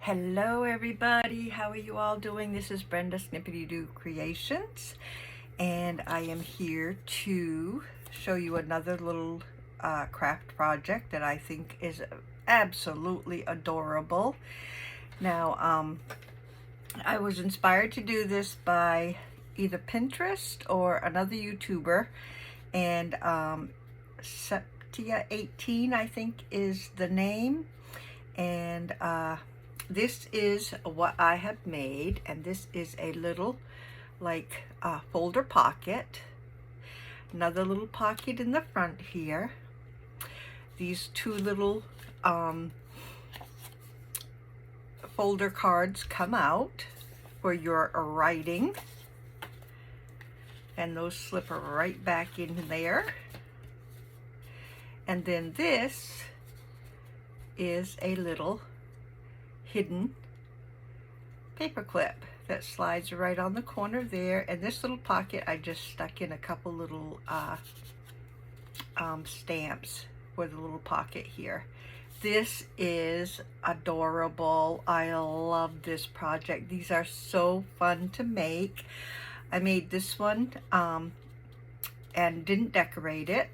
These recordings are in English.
Hello everybody, how are you all doing? This is Brenda Snippety Doo Creations, and I am here to show you another little craft project that I think is absolutely adorable. Now, I was inspired to do this by either Pinterest or another YouTuber, and Septia18 I think is the name, and this is what I have made, and this is a little like folder pocket, another little pocket in the front here. These two little folder cards come out for your writing, and those slip right back in there. And then this is a little hidden paper clip that slides right on the corner there. And this little pocket, I just stuck in a couple little stamps for the little pocket here. This is adorable. I love this project. These are so fun to make. I made this one and didn't decorate it,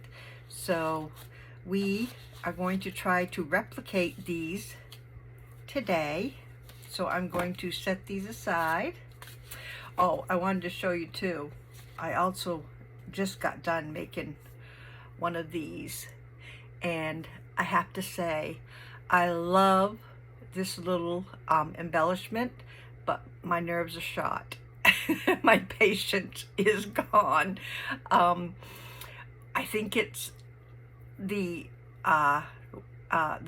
so we are going to try to replicate these today. So I'm going to set these aside. Oh, I wanted to show you too, I also just got done making one of these, and I have to say I love this little embellishment, but my nerves are shot. My patience is gone. I think it's the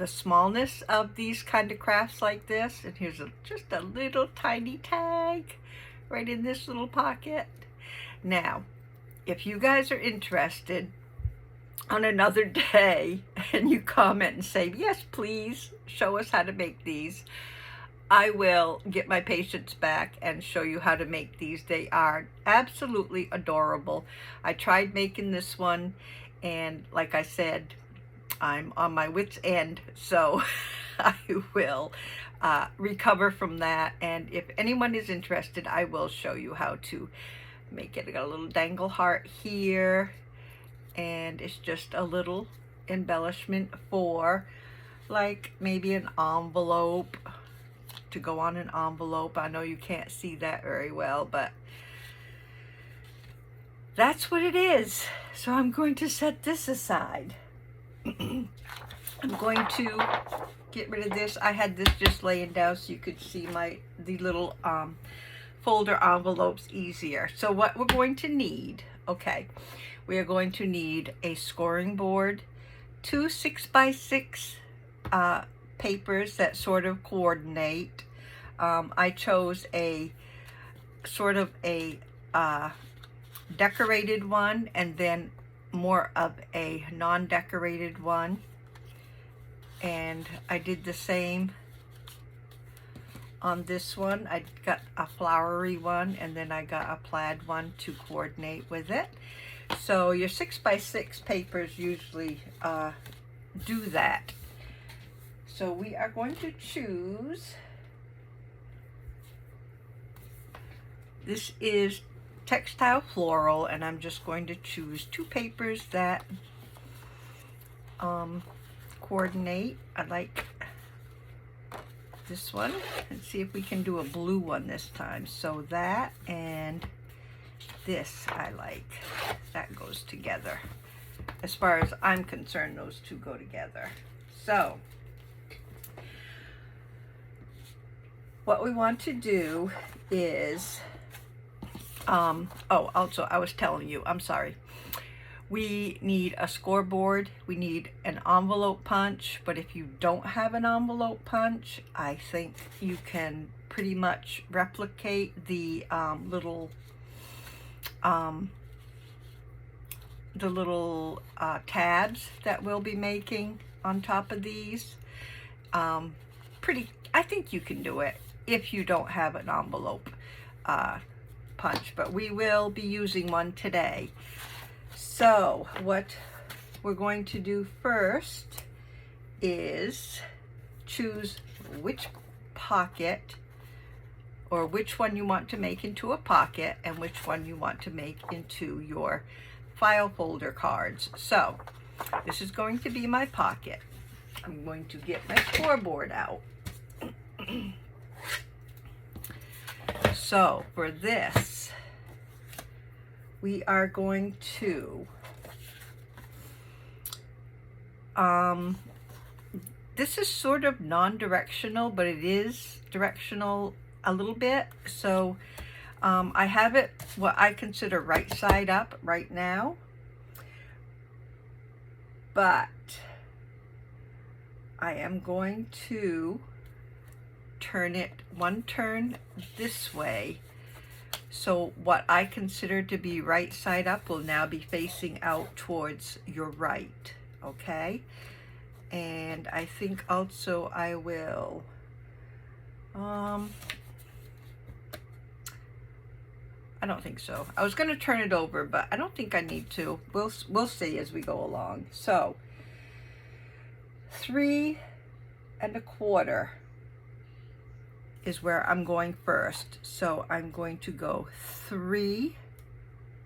smallness of these kind of crafts like this. And here's just a little tiny tag right in this little pocket. Now, if you guys are interested, on another day, and you comment and say, yes, please show us how to make these, I will get my patience back and show you how to make these. They are absolutely adorable. I tried making this one, and like I said, I'm on my wit's end, so I will recover from that. And if anyone is interested, I will show you how to make it. I got a little dangle heart here, and it's just a little embellishment for like maybe an envelope, to go on an envelope. I know you can't see that very well, but that's what it is. So I'm going to set this aside. I'm going to get rid of this. I had this just laying down so you could see the little folder envelopes easier. So what we're going to need, okay, we are going to need a scoring board, 2 6x6 papers that sort of coordinate. I chose a sort of a decorated one, and then more of a non-decorated one, and I did the same on this one. I got a flowery one, and then I got a plaid one to coordinate with it. So your 6x6 papers usually do that. So we are going to choose, this is Textile Floral, and I'm just going to choose 2 papers that coordinate. I like this one. Let's see if we can do a blue one this time. So that and this I like. That goes together. As far as I'm concerned, those two go together. So what we want to do is oh, also I was telling you, I'm sorry, we need a scoreboard, we need an envelope punch, but if you don't have an envelope punch, I think you can pretty much replicate the little tabs that we'll be making on top of these. I think you can do it if you don't have an envelope punch, but we will be using one today. So what we're going to do first is choose which pocket, or which one you want to make into a pocket and which one you want to make into your file folder cards. So this is going to be my pocket. I'm going to get my scoreboard out. So for this, we are going to this is sort of non-directional, but it is directional a little bit. So I have it what I consider right side up right now, but I am going to turn it one turn this way. So what I consider to be right side up will now be facing out towards your right, okay? And I think also I will, I don't think so. I was going to turn it over, but I don't think I need to. We'll see as we go along. So 3 1/4 is where I'm going first. So I'm going to go 3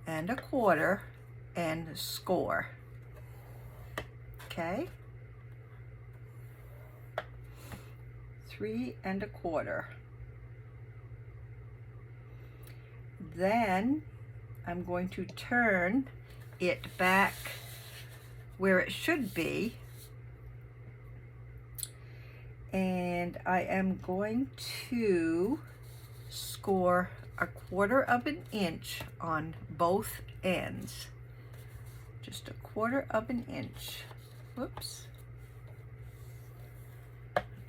1/4 and score. Okay. 3 1/4. Then I'm going to turn it back where it should be, and I am going to score 1/4 of an inch on both ends. Just 1/4 of an inch. Whoops.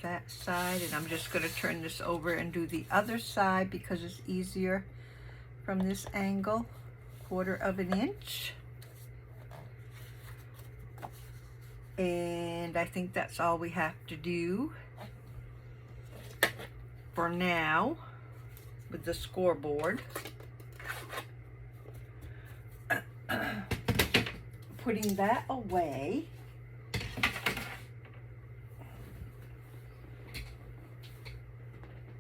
That side, and I'm just going to turn this over and do the other side because it's easier from this angle. 1/4 of an inch. And I think that's all we have to do for now with the scoreboard. Putting that away.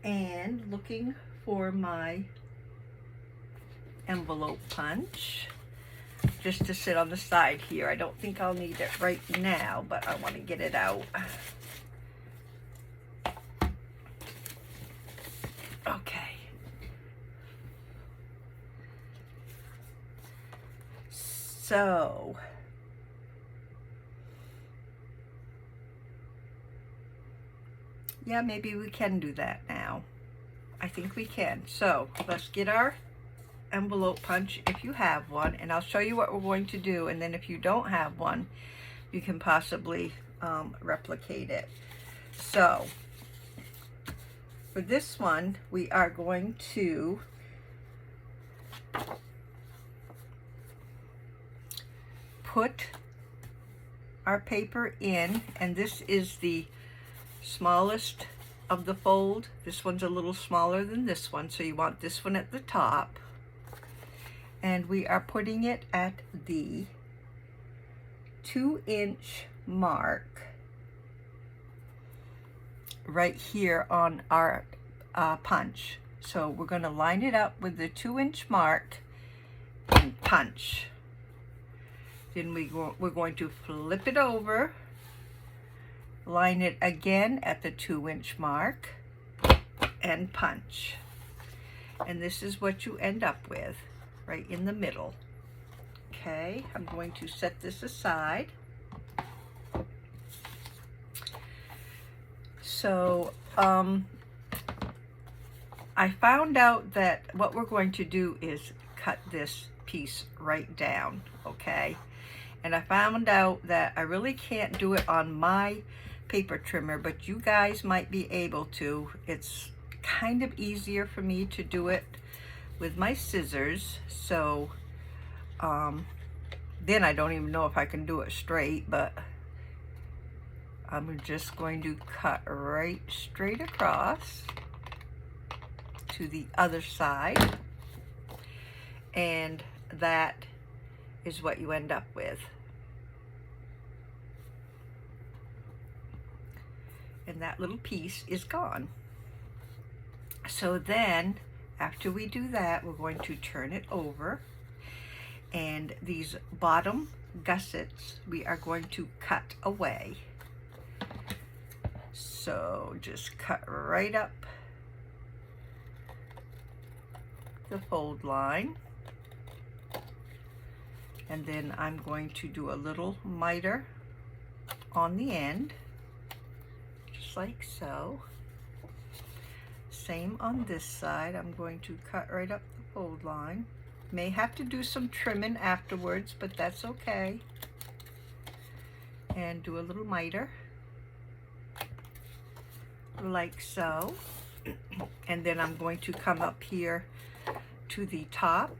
And looking for my envelope punch just to sit on the side here. I don't think I'll need it right now, but I want to get it out. Okay. So yeah, maybe we can do that now. I think we can. So let's get our envelope punch if you have one, and I'll show you what we're going to do, and then if you don't have one, you can possibly replicate it. So for this one, we are going to put our paper in, and this is the smallest of the fold. This one's a little smaller than this one, so you want this one at the top. And we are putting it at the 2-inch mark right here on our punch. So we're going to line it up with the 2-inch mark and punch. Then we're going to flip it over, line it again at the 2-inch mark, and punch. And this is what you end up with, right in the middle. Okay, I'm going to set this aside. So, I found out that what we're going to do is cut this piece right down, okay? And I found out that I really can't do it on my paper trimmer, but you guys might be able to. It's kind of easier for me to do it with my scissors. So then I don't even know if I can do it straight, but I'm just going to cut right straight across to the other side, and that is what you end up with. And that little piece is gone. So then, after we do that, we're going to turn it over, and these bottom gussets we are going to cut away. So just cut right up the fold line, and then I'm going to do a little miter on the end, just like so. Same on this side. I'm going to cut right up the fold line. May have to do some trimming afterwards, but that's okay. And do a little miter, like so. And then I'm going to come up here to the top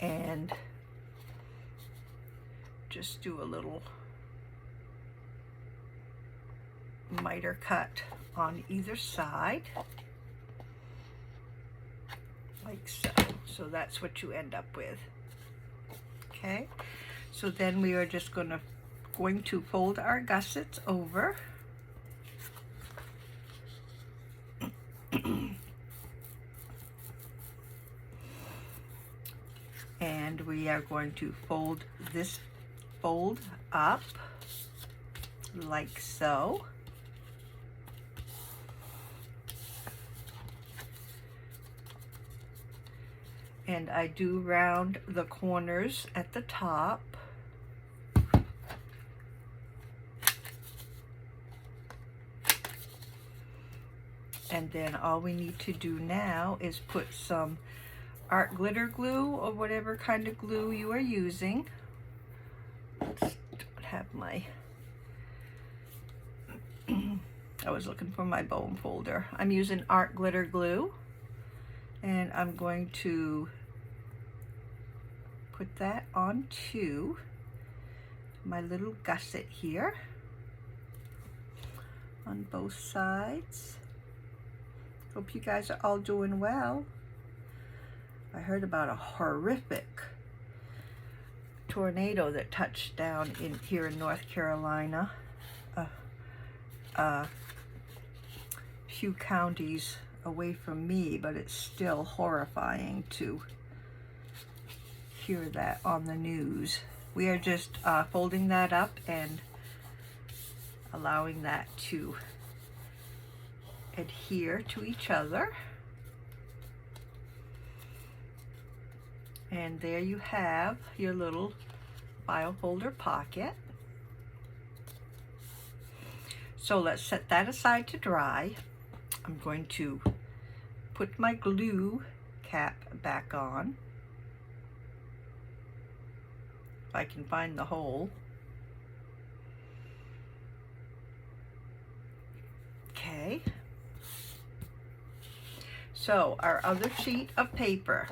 and just do a little miter cut on either side, like so. So that's what you end up with. Okay, so then we are just going to fold our gussets over. And we are going to fold up like so. And I do round the corners at the top. And then all we need to do now is put some art glitter glue or whatever kind of glue you are using. Let's have my I was looking for my bone folder. I'm using art glitter glue, and I'm going to put that onto my little gusset here on both sides. Hope you guys are all doing well. I heard about a horrific tornado that touched down here in North Carolina. A few counties away from me, but it's still horrifying to hear that on the news. We are just folding that up and allowing that to adhere to each other. And there you have your little file folder pocket. So let's set that aside to dry. I'm going to put my glue cap back on, if I can find the hole. Okay. So our other sheet of paper.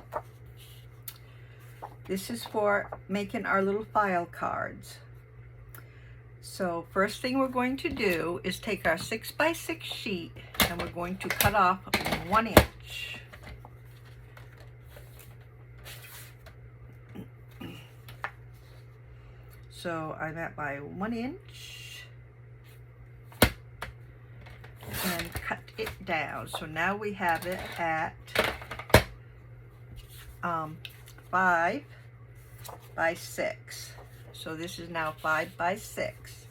This is for making our little file cards. So first thing we're going to do is take our 6x6 sheet and we're going to cut off 1 inch. So I'm at my 1 inch and cut it down. So now we have it at 5 by 6. So this is now 5 by 6.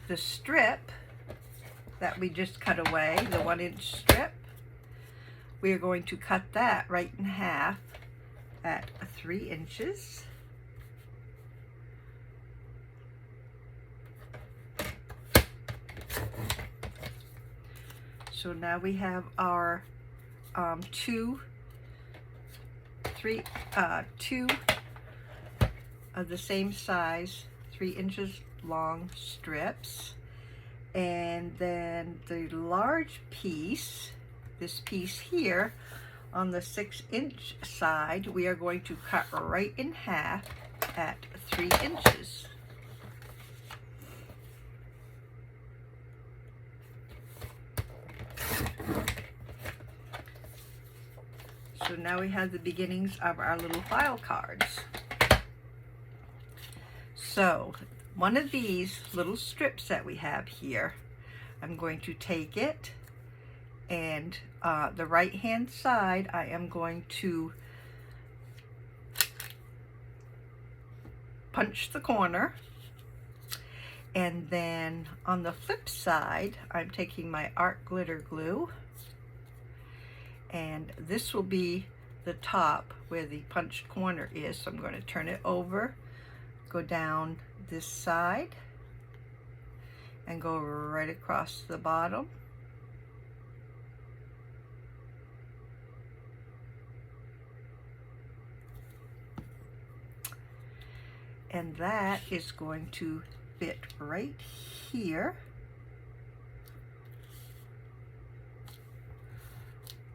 The strip that we just cut away, the 1 inch strip, we are going to cut that right in half at 3 inches. So now we have our two of the same size, 3 inches long strips. And then the large piece, this piece here on the 6 inch side, we are going to cut right in half at 3 inches. So now we have the beginnings of our little file cards. So one of these little strips that we have here, I'm going to take it, and the right hand side I am going to punch the corner, and then on the flip side I'm taking my art glitter glue, and this will be the top where the punched corner is. So I'm going to turn it over, go down this side, and go right across the bottom. And that is going to fit right here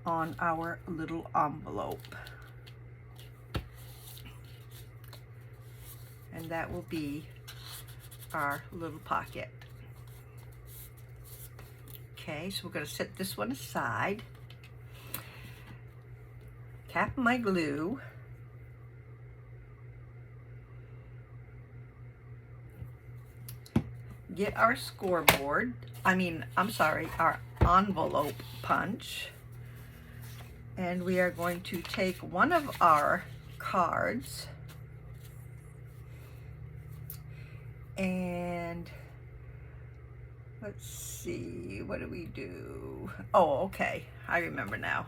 on our little envelope. And that will be our little pocket. Okay, so we're going to set this one aside. Tap my glue. Get our scoreboard, our envelope punch. And we are going to take one of our cards and let's see, what do we do? Oh, okay, I remember now.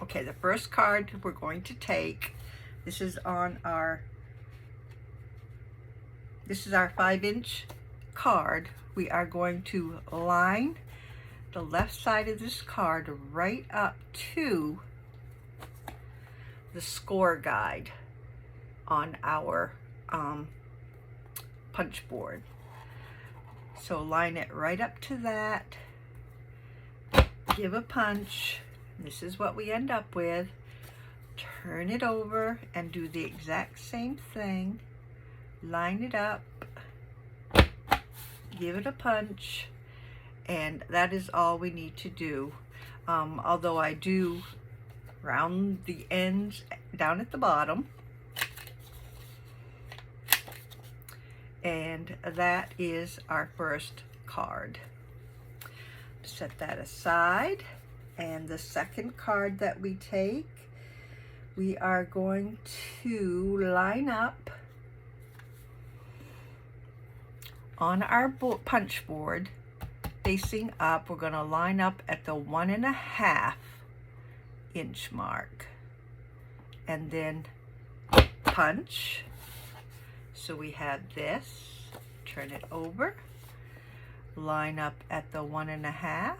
Okay, the first card we're going to take, this is our 5-inch card. We are going to line the left side of this card right up to the score guide on our punch board. So line it right up to that, give a punch. This is what we end up with. Turn it over and do the exact same thing. Line it up, give it a punch, and that is all we need to do. Although I do round the ends down at the bottom. And that is our first card. Set that aside. And the second card that we take, we are going to line up on our punch board, facing up. We're going to line up at the 1.5 inch mark, and then punch. So we have this, turn it over, line up at the 1.5,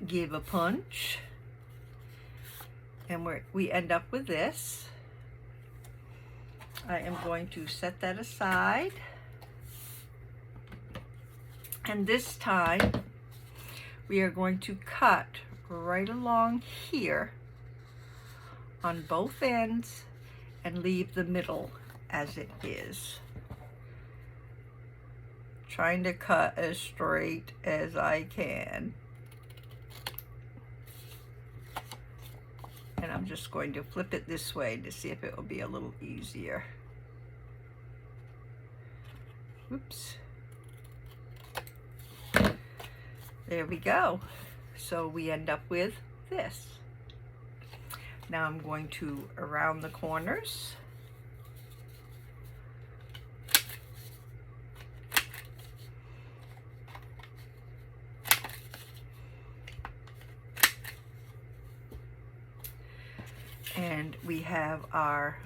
give a punch, and we end up with this. I am going to set that aside, and this time we are going to cut right along here on both ends and leave the middle as it is. Trying to cut as straight as I can. And I'm just going to flip it this way to see if it will be a little easier. Oops. There we go. So we end up with this. Now I'm going to around the corners. And we have our,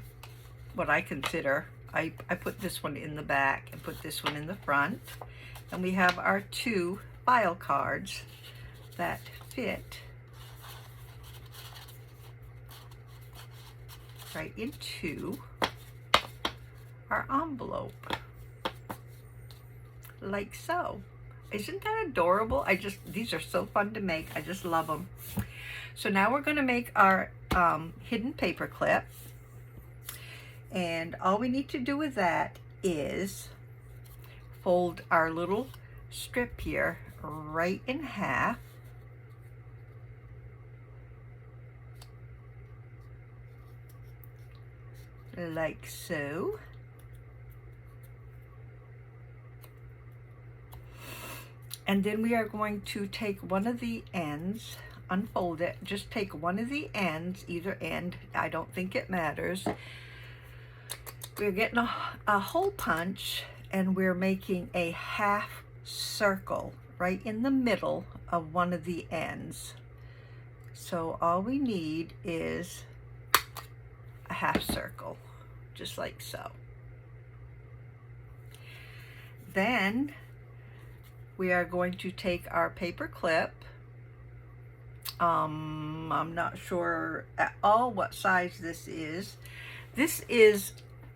what I consider, I put this one in the back and put this one in the front. And we have our 2 file cards that fit right into our envelope, like so. Isn't that adorable? These are so fun to make. I just love them. So now we're going to make our hidden paper clip, and all we need to do with that is fold our little strip here right in half, like so, And then we are going to take one of the ends, unfold it, just take one of the ends, either end, I don't think it matters. We're getting a hole punch, and we're making a half circle right in the middle of one of the ends. So all we need is a half circle, just like so. Then we are going to take our paper clip. I'm not sure at all what size this is. This is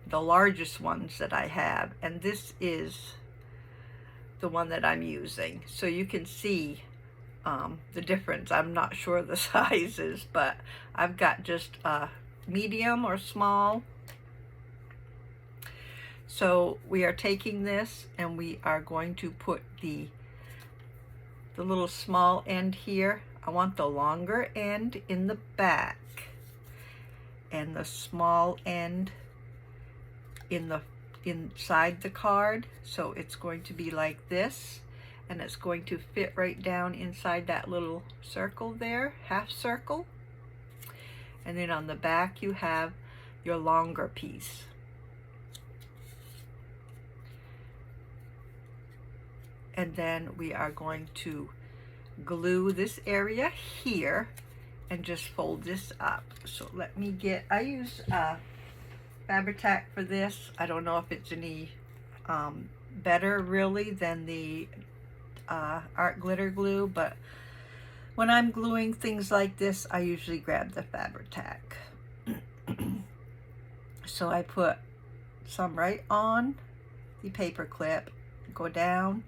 the largest ones that I have, and this is the one that I'm using. So you can see the difference. I'm not sure the sizes, but I've got just a medium or small. So we are taking this and we are going to put the little small end here. I want the longer end in the back and the small end inside the card. So it's going to be like this, and it's going to fit right down inside that little circle there, half circle. And then on the back you have your longer piece. And then we are going to glue this area here and just fold this up. So let me get, I use Fabri-Tac for this. I don't know if it's any better really than the art glitter glue, but when I'm gluing things like this, I usually grab the Fabri-Tac. So I put some right on the paper clip, go down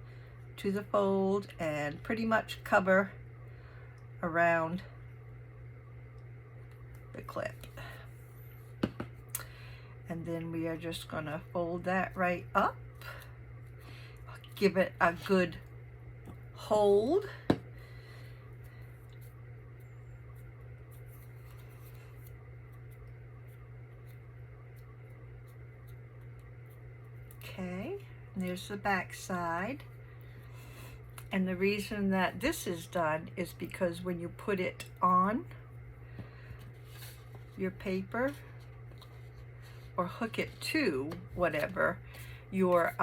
to the fold, and pretty much cover around the clip. And then we are just gonna fold that right up, give it a good hold. Okay, and there's the back side. And the reason that this is done is because when you put it on your paper or hook it to whatever, your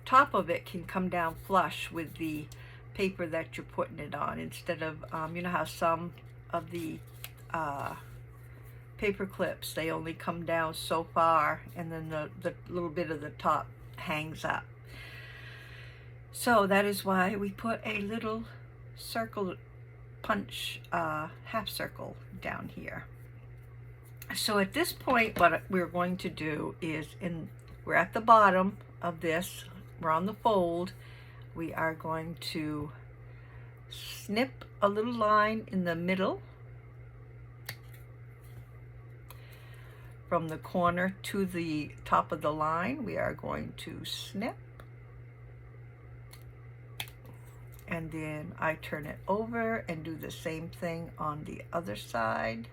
top of it can come down flush with the paper that you're putting it on, instead of, you know how some of the paper clips, they only come down so far and then the little bit of the top hangs up. So that is why we put a little circle punch, half circle down here. So at this point, what we're going to do is, we're at the bottom of this, we're on the fold, we are going to snip a little line in the middle from the corner to the top of the line. We are going to snip, and then I turn it over and do the same thing on the other side.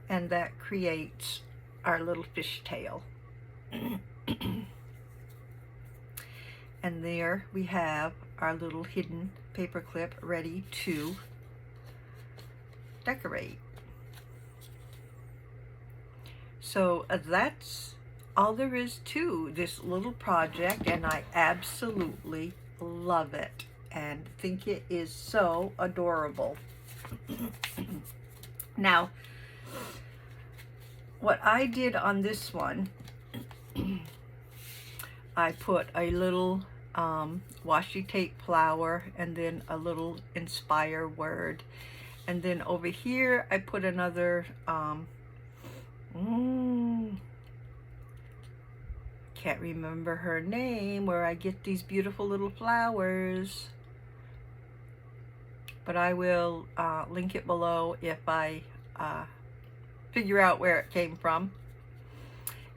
And that creates our little fishtail. And there we have our little hidden paper clip ready to decorate. So that's all there is to this little project, and I absolutely love it and think it is so adorable. Now, what I did on this one, I put a little washi tape flower and then a little inspire word, and then over here I put another can't remember her name, where I get these beautiful little flowers, but I will link it below if I figure out where it came from.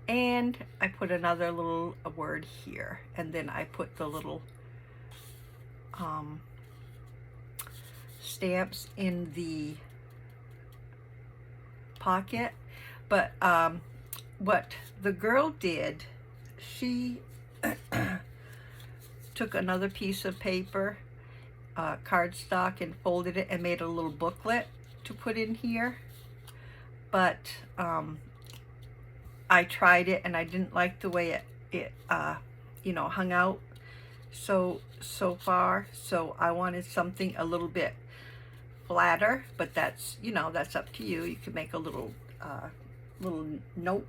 And I put another little word here, and then I put the little stamps in the pocket. But what the girl did, she took another piece of paper, cardstock, and folded it and made a little booklet to put in here. But I tried it and I didn't like the way it you know, hung out so far. So I wanted something a little bit flatter, but that's, you know, that's up to you. You can make a little notebook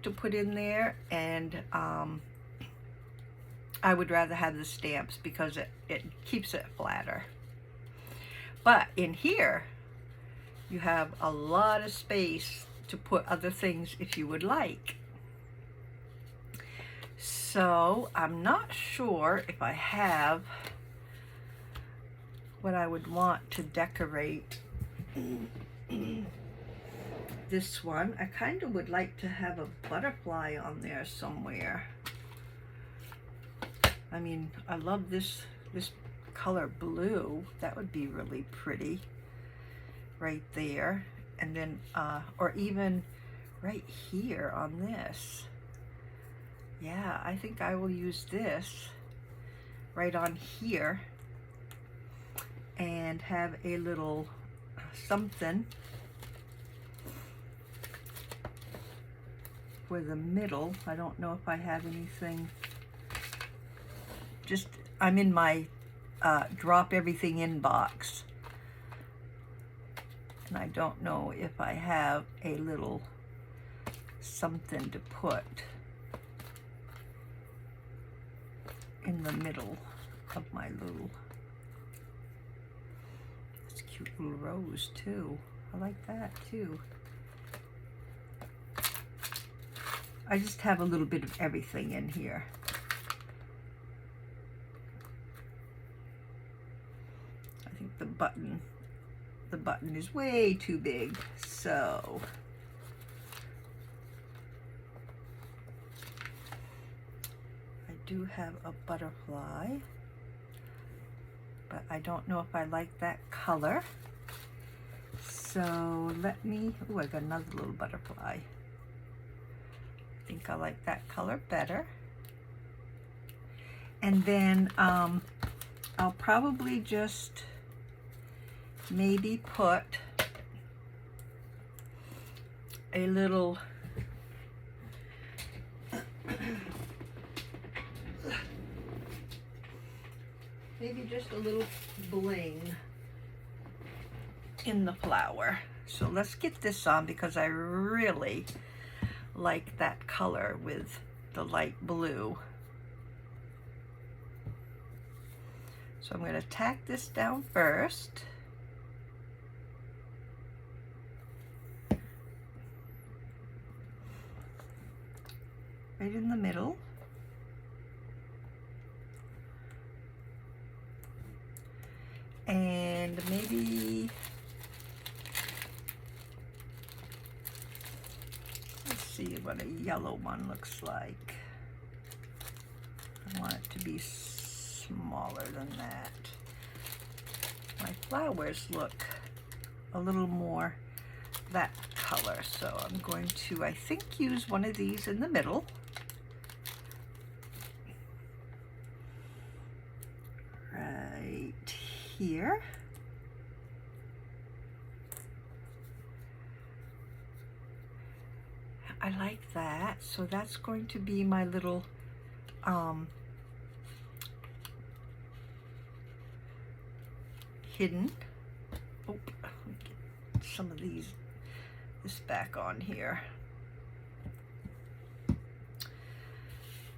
to put in there, and I would rather have the stamps because it keeps it flatter. But in here you have a lot of space to put other things if you would like. So I'm not sure if I have what I would want to decorate this one. I kind of would like to have a butterfly on there somewhere. I mean, I love this color blue. That would be really pretty right there. And then or even right here on this. Yeah, I think I will use this right on here and have a little something for the middle. I don't know if I have anything. Just, I'm in my drop everything in box, and I don't know if I have a little something to put in the middle of my little, it's a cute little rose too. I like that too. I just have a little bit of everything in here. I think the button is way too big, so I do have a butterfly, but I don't know if I like that color. So let me, oh, I got another little butterfly. I think I like that color better. And then I'll probably just maybe put a little maybe just a little bling in the flower. So let's get this on because I really like that color with the light blue. So I'm going to tack this down first. Right in the middle. And maybe, let's see what a yellow one looks like. I want it to be smaller than that. My flowers look a little more that color, so I'm going to, I think, use one of these in the middle. Right here. I like that. So that's going to be my little hidden. Oh, let me get some of this back on here.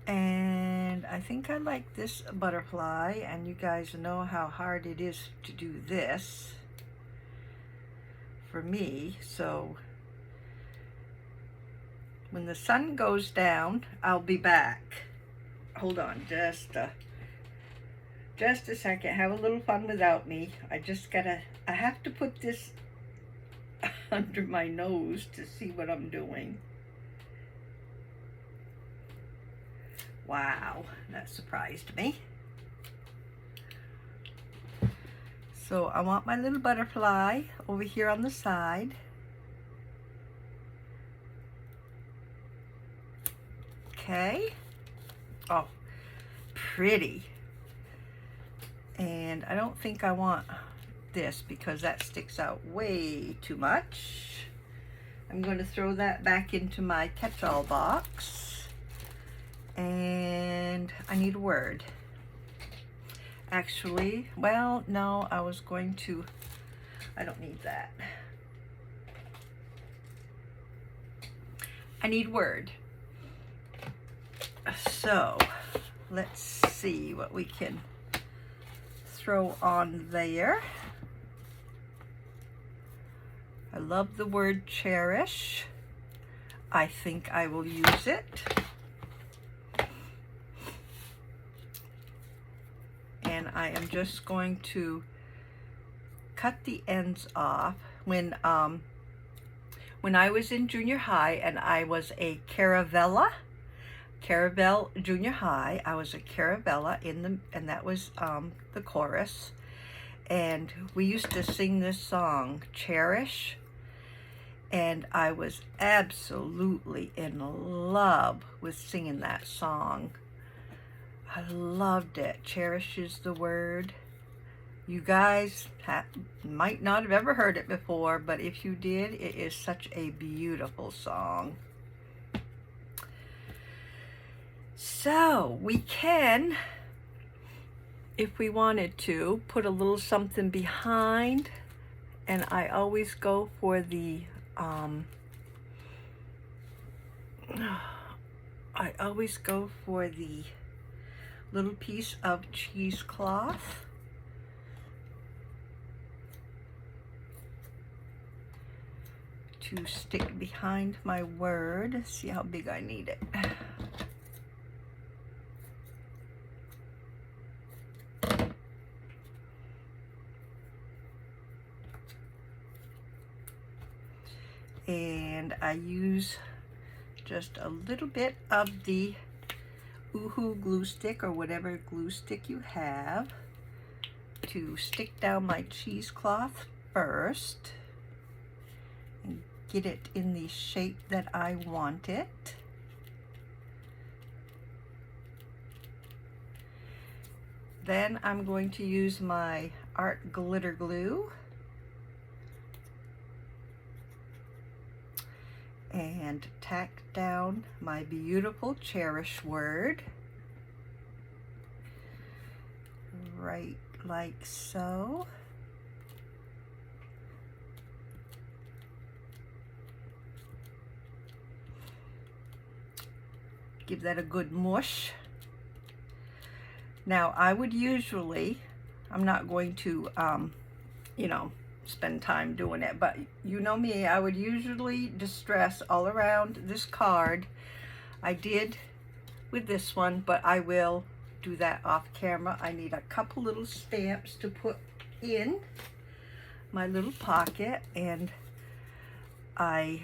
And I think I like this butterfly, and you guys know how hard it is to do this for me. So when the sun goes down, I'll be back. Hold on just a second. Have a little fun without me. I have to put this under my nose to see what I'm doing. Wow, that surprised me. So I want my little butterfly over here on the side. Okay. Oh, pretty. And I don't think I want this because that sticks out way too much. I'm going to throw that back into my catch-all box. And I need a word. Actually, well, no, I don't need that. I need word. So, let's see what we can throw on there. I love the word cherish. I think I will use it. And I am just going to cut the ends off. When I was in junior high and I was a Caravella Junior High, I was a Caravella and that was the chorus. And we used to sing this song, Cherish, and I was absolutely in love with singing that song. I loved it. Cherish is the word. You guys might not have ever heard it before, but if you did, it is such a beautiful song. So we can, if we wanted to, put a little something behind, and I always go for the little piece of cheesecloth. To stick behind my word. See how big I need it. And I use just a little bit of the Oohoo glue stick or whatever glue stick you have to stick down my cheesecloth first and get it in the shape that I want it. Then I'm going to use my art glitter glue and tack down my beautiful cherish word right like so. Give that a good mush. Now I would usually, I'm not going to spend time doing it, but you know me, I would usually distress all around this card. I did with this one, but I will do that off camera. I need a couple little stamps to put in my little pocket, and I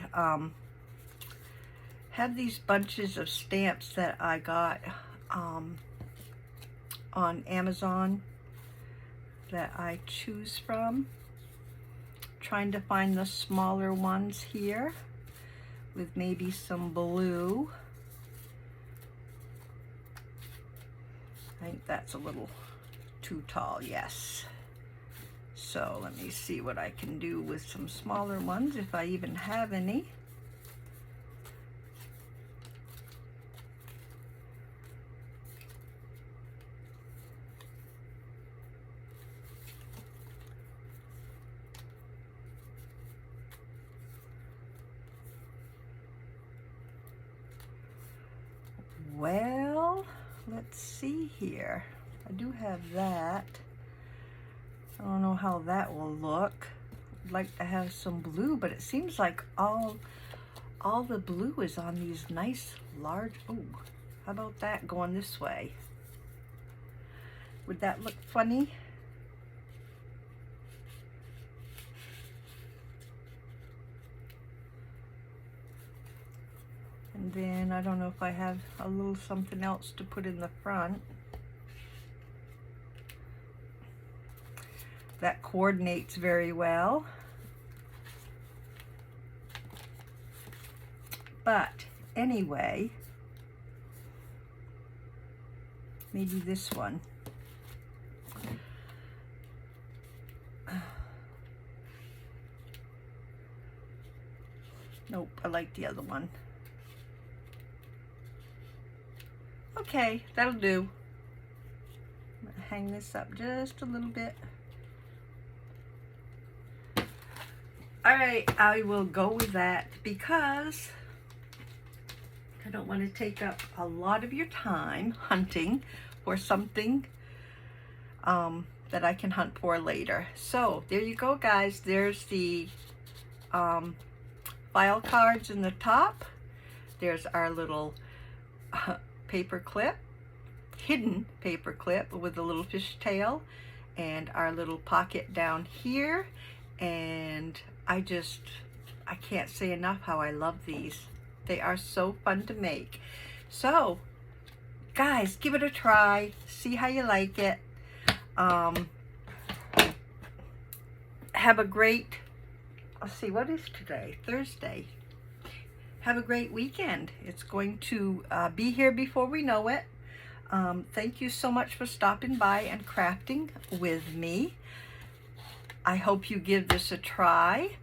have these bunches of stamps that I got on Amazon that I choose from. Trying to find the smaller ones here with maybe some blue. I think that's a little too tall, yes. So let me see what I can do with some smaller ones, if I even have any. Well, let's see here. I do have that. I don't know how that will look. I'd like to have some blue, but it seems like all the blue is on these nice large, oh, how about that going this way? Would that look funny? And then I don't know if I have a little something else to put in the front. That coordinates very well. But anyway, Maybe this one. Nope, I like the other one. Okay, that'll do. I'm gonna hang this up just a little bit. All right, I will go with that because I don't want to take up a lot of your time hunting for something that I can hunt for later. So there you go, guys. There's the file cards in the top. There's our little paper clip, hidden paper clip with a little fish tail, and our little pocket down here. And I can't say enough how I love these. They are so fun to make. So guys, give it a try, see how you like it. Have a great, let's see, what is today? Thursday. Have a great weekend. It's going to be here before we know it. Thank you so much for stopping by and crafting with me. I hope you give this a try.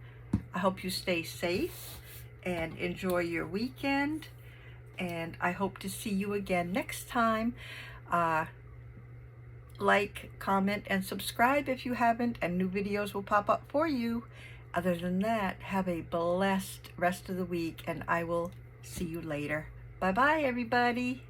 I hope you stay safe and enjoy your weekend. And I hope to see you again next time. Like, comment, and subscribe if you haven't, and new videos will pop up for you. Other than that, have a blessed rest of the week, and I will see you later. Bye-bye, everybody.